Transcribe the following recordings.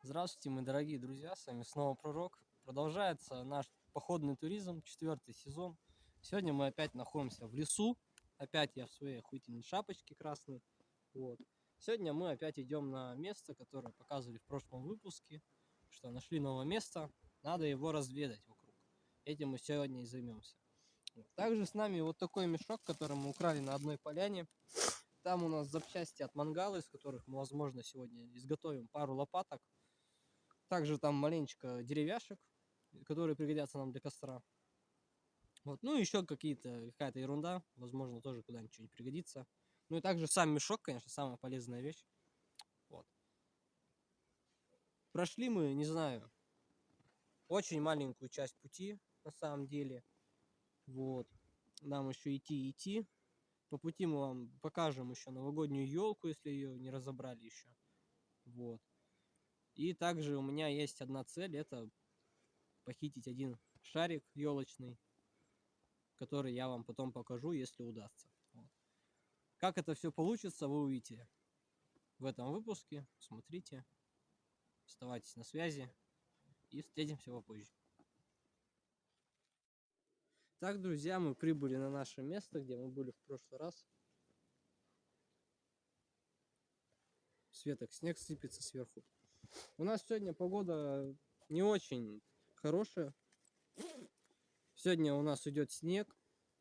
Здравствуйте, мои дорогие друзья, с вами снова Пророк. Продолжается наш походный туризм, 4-й сезон. Сегодня мы опять находимся в лесу. Опять я в своей охуительной шапочке красной. Вот. Сегодня мы опять идем на место, которое показывали в прошлом выпуске. Что нашли новое место, надо его разведать вокруг. Этим мы сегодня и займемся. Также с нами вот такой мешок, который мы украли на одной поляне. Там у нас запчасти от мангала, из которых мы, возможно, сегодня изготовим пару лопаток. Также там маленечко деревяшек, которые пригодятся нам для костра. Вот. Ну, еще какая-то ерунда, возможно, тоже куда-нибудь что-нибудь пригодится. Ну и также сам мешок, конечно, самая полезная вещь. Вот. Прошли мы, не знаю, очень маленькую часть пути, на самом деле. Вот. Нам еще идти. По пути мы вам покажем еще новогоднюю елку, если ее не разобрали еще. Вот. И также у меня есть одна цель, это похитить один шарик елочный, который я вам потом покажу, если удастся. Вот. Как это все получится, вы увидите в этом выпуске. Смотрите, оставайтесь на связи и встретимся попозже. Так, друзья, мы прибыли на наше место, где мы были в прошлый раз. Светок, снег сыпется сверху. У нас сегодня погода не очень хорошая. Сегодня у нас идет снег.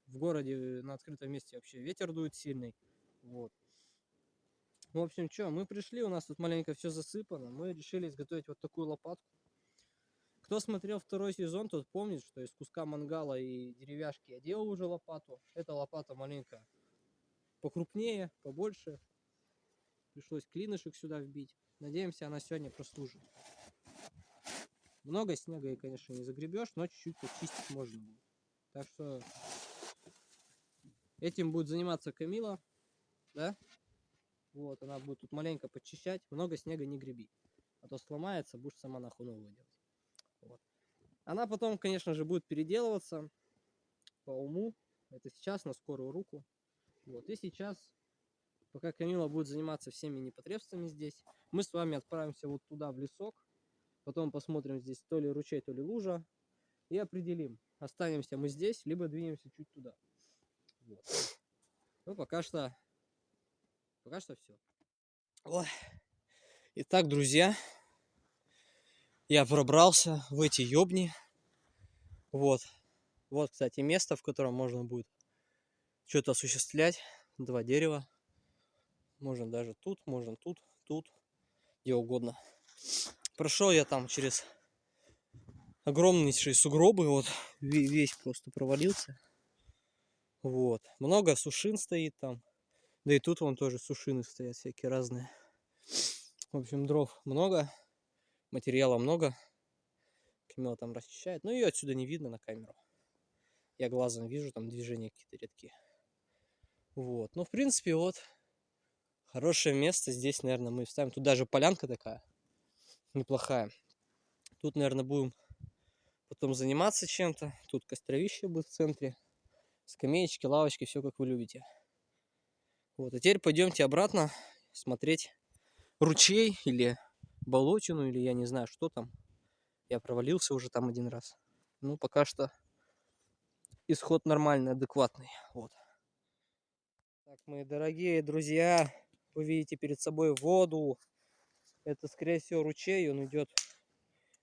В городе на открытом месте вообще ветер дует сильный. Вот. В общем, что, мы пришли, у нас тут маленько все засыпано. Мы решили изготовить вот такую лопатку. Кто смотрел второй сезон, тот помнит, что из куска мангала и деревяшки я делал уже лопату. Эта лопата маленько покрупнее, побольше. Пришлось клинышек сюда вбить. Надеемся, она сегодня прослужит. Много снега и, конечно, не загребешь, но чуть-чуть почистить можно будет. Так что этим будет заниматься Камила, да? Вот, она будет тут маленько подчищать. Много снега не греби. А то сломается, будешь сама нахуй новую делать. Вот. Она потом, конечно же, будет переделываться по уму. Это сейчас на скорую руку. Вот. И сейчас, пока Камила будет заниматься всеми непотребствами здесь, мы с вами отправимся вот туда, в лесок. Потом посмотрим здесь то ли ручей, то ли лужа. И определим, останемся мы здесь, либо двинемся чуть туда. Вот. Ну, пока что все. Ой. Итак, друзья, я пробрался в эти ёбни. Вот. Вот, кстати, место, в котором можно будет что-то осуществлять. 2 дерева. Можно даже тут, можно тут, где угодно. Прошел я там через огромнейшие сугробы. Вот, весь просто провалился. Вот. Много сушин стоит там. Да и тут вон тоже сушины стоят всякие разные. В общем, дров много. Материала много. Камила там расчищает. Но ее отсюда не видно на камеру. Я глазом вижу, там движения какие-то редкие. Вот. Ну, в принципе, вот. Хорошее место. Здесь, наверное, мы вставим. Тут даже полянка такая. Неплохая. Тут, наверное, будем потом заниматься чем-то. Тут костровище будет в центре. Скамеечки, лавочки, все как вы любите. Вот. А теперь пойдемте обратно смотреть ручей или болотину, или я не знаю, что там. Я провалился уже там один раз. Ну, пока что исход нормальный, адекватный. Вот. Так, мои дорогие друзья, вы видите перед собой воду. Это, скорее всего, ручей. Он идет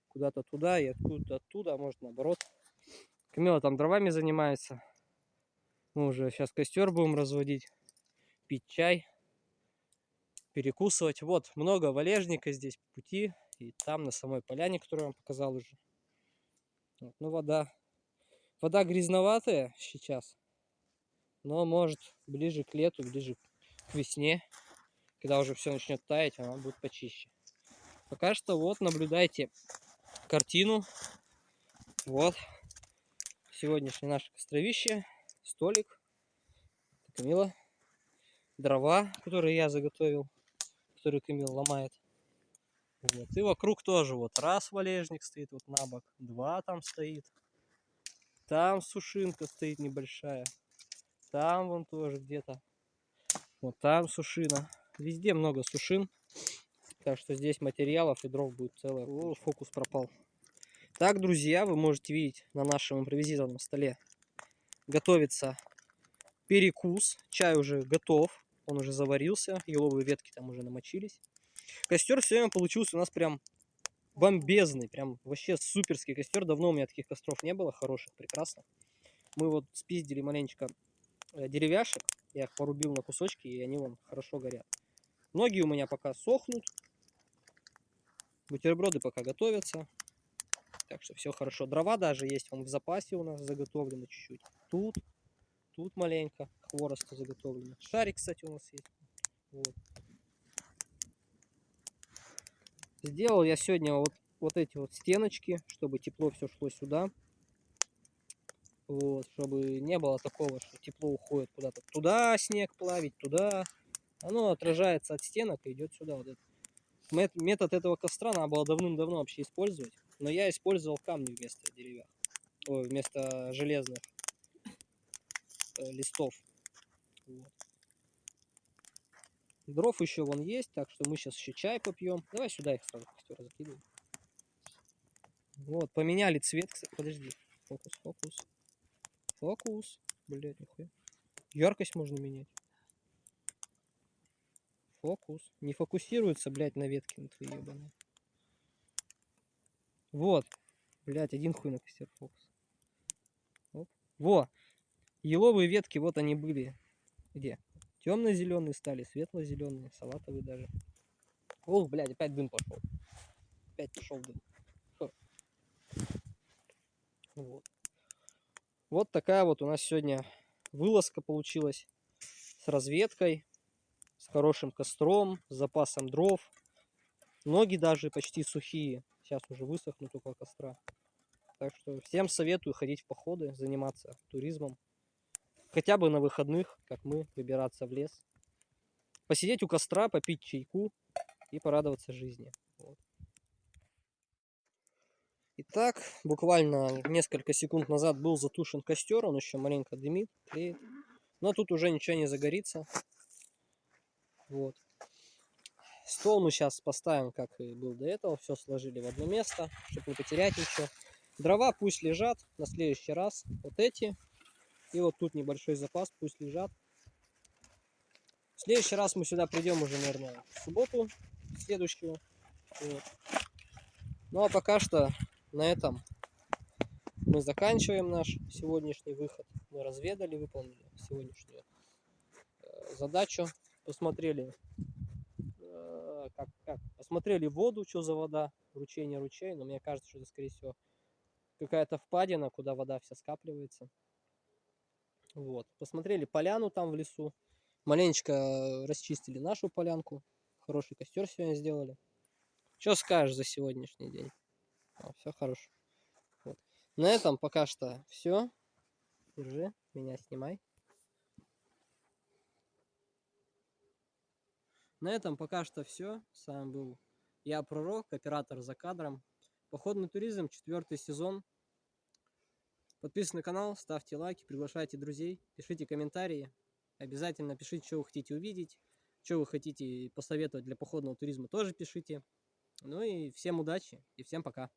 куда-то туда и откуда-то оттуда, а может наоборот. Камила там дровами занимается. Мы уже сейчас костер будем разводить, пить чай, перекусывать. Вот, много валежника здесь по пути. И там на самой поляне, которую я вам показал уже. Вот, ну, вода грязноватая сейчас. Но может ближе к лету, ближе к весне, когда уже все начнет таять, она будет почище. Пока что вот наблюдайте картину. Вот сегодняшнее наше костровище, столик, Камила, дрова, которые я заготовил, которые Камила ломает. Вот. И вокруг тоже вот раз валежник стоит вот на бок, 2 там стоит, там сушинка стоит небольшая, там вон тоже где-то, вот там сушина, везде много сушин. Так что здесь материалов и дров будет целое. О, фокус пропал. Так, друзья, вы можете видеть на нашем импровизированном столе готовится перекус. Чай уже готов, он уже заварился, еловые ветки там уже намочились. Костер сегодня получился у нас прям бомбезный, прям вообще суперский костер. Давно у меня таких костров не было, хороших, прекрасно. Мы вот спиздили маленечко деревяшек, я их порубил на кусочки, и они вон хорошо горят. Ноги у меня пока сохнут, бутерброды пока готовятся, так что все хорошо. Дрова даже есть, он в запасе у нас заготовлены чуть-чуть. Тут маленько хвороста заготовлено. Шарик, кстати, у нас есть. Вот. Сделал я сегодня вот эти вот стеночки, чтобы тепло все шло сюда. Вот, чтобы не было такого, что тепло уходит куда-то туда, снег плавить, туда. Оно отражается от стенок и идет сюда. Вот этот. Метод этого костра надо было давным-давно вообще использовать. Но я использовал камни вместо деревьев. Ой, вместо железных листов. Вот. Дров еще вон есть, так что мы сейчас еще чай попьем. Давай сюда их сразу в костер закидываем. Вот, поменяли цвет. Подожди. Фокус. Блядь, нихуя. Яркость можно менять. Фокус. Не фокусируется, блядь, на ветке на твоей ебаной. Вот. Блядь, один хуй на костер фокус. Оп. Во. Еловые ветки, вот они были. Где? Темно-зеленые стали, светло-зеленые, салатовые даже. Ох, блядь, опять дым пошел. Опять пошел дым. Фу. Вот. Вот такая вот у нас сегодня вылазка получилась. С разведкой, с хорошим костром, с запасом дров. Ноги даже почти сухие. Сейчас уже высохнут около костра. Так что всем советую ходить в походы, заниматься туризмом. Хотя бы на выходных, как мы, выбираться в лес. Посидеть у костра, попить чайку и порадоваться жизни. Вот. Итак, буквально несколько секунд назад был затушен костер, он еще маленько дымит, тлеет. Но тут уже ничего не загорится. Вот. Стол мы сейчас поставим, как и был до этого. Все сложили в одно место, чтобы не потерять ничего. Дрова пусть лежат на следующий раз. Вот эти. И вот тут небольшой запас, пусть лежат. В следующий раз мы сюда придем уже, наверное, в субботу следующую. Вот. Ну а пока что на этом мы заканчиваем наш сегодняшний выход. Мы разведали, выполнили сегодняшнюю задачу. Посмотрели, посмотрели воду, что за вода. Ручей, не ручей. Но мне кажется, что это, скорее всего, какая-то впадина, куда вода вся скапливается. Вот. Посмотрели поляну там в лесу. Маленечко расчистили нашу полянку. Хороший костер сегодня сделали. Что скажешь за сегодняшний день? Все хорошо. Вот. На этом пока что все. Держи, меня снимай. На этом пока что все. С вами был я, Пророк, оператор за кадром. Походный туризм, 4-й сезон. Подписывайтесь на канал, ставьте лайки, приглашайте друзей, пишите комментарии. Обязательно пишите, что вы хотите увидеть, что вы хотите посоветовать для походного туризма, тоже пишите. Ну и всем удачи и всем пока.